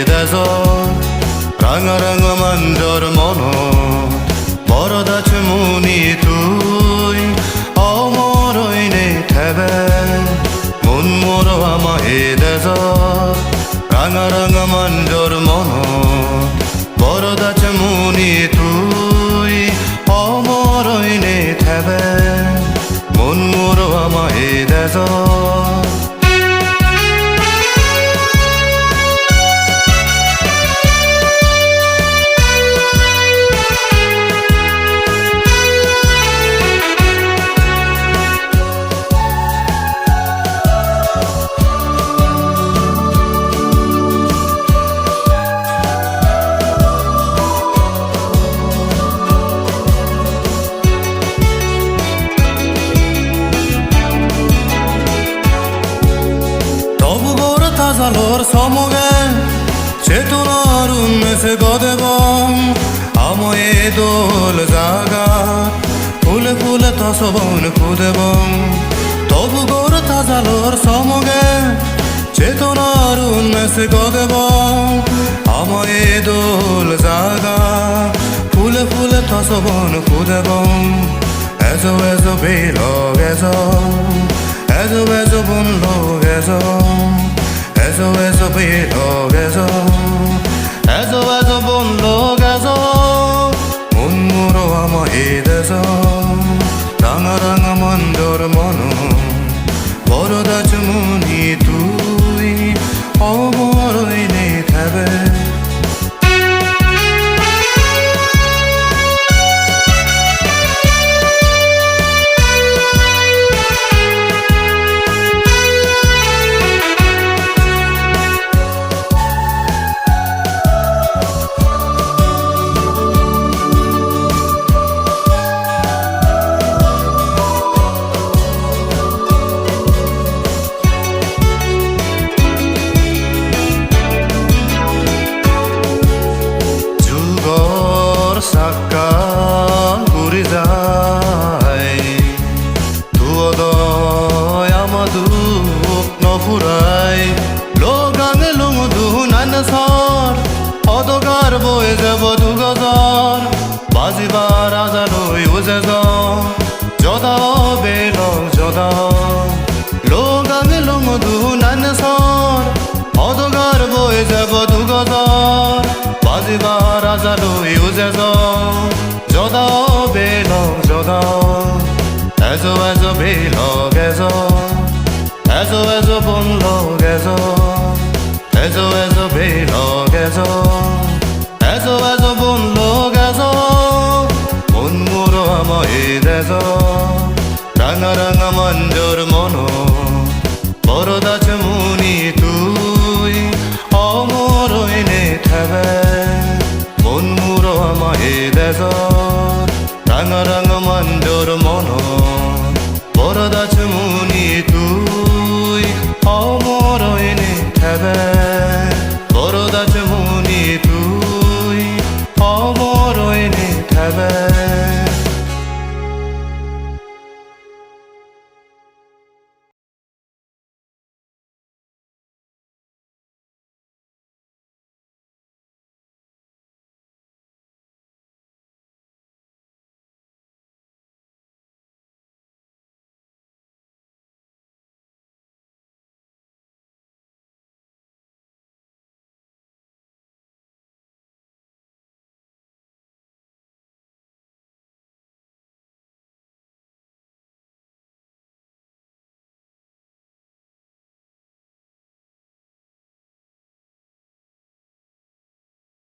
দেশ রাঙা রাঙা মঞ্জর মন বরদাছ মুনি তুই অমর নে থেবে মন মোর আমাহে দেশ রাঙা রাঙা মঞ্জর মন বরদাছ মুনি তুই অমর নে থেবে মন মোর আমাহে দেশ জালোর সমগে চেতনার উন্মেষে গদেবং আময়ে দোল জাগা ফুলে ফুলে তসবন খুদেবং তবু গোর তাজালোর সমগে চেতনার উন্মেষে গদেবং আময়ে দোল জাগা ফুলে ফুলে তসবন খুদেবং এজো এজো বেলগ এজো এজো বন লোক এজো এজো বেলগ এজো বন লোক মন মোর আমাহে দেশ রাঙা রাঙা মঞ্জর মন বরদাছ মুনি তুই অমর নে থেবে ফুরাই লোগাঙে লুমুদু নানসর অদগার বয়ে যাব দুগজর বাজিবার আজালই উজে যদা বেলং যদা লোগাঙে লুমুদু নানসর অদগার বয়ে যাব দুগজর বাজিবার আজালই উজে যদা বেলং যদা এজো এজো বেলগ এজো বন লোক এজো বেলগ এজো বন লোক মন মোর আমাহে দেশ রাঙা রাঙা মঞ্জর মন বরদাছ মুনি তুই অমর নে থেবে মন মোর আমাহে দেশ রাঙা রাঙা মঞ্জর মন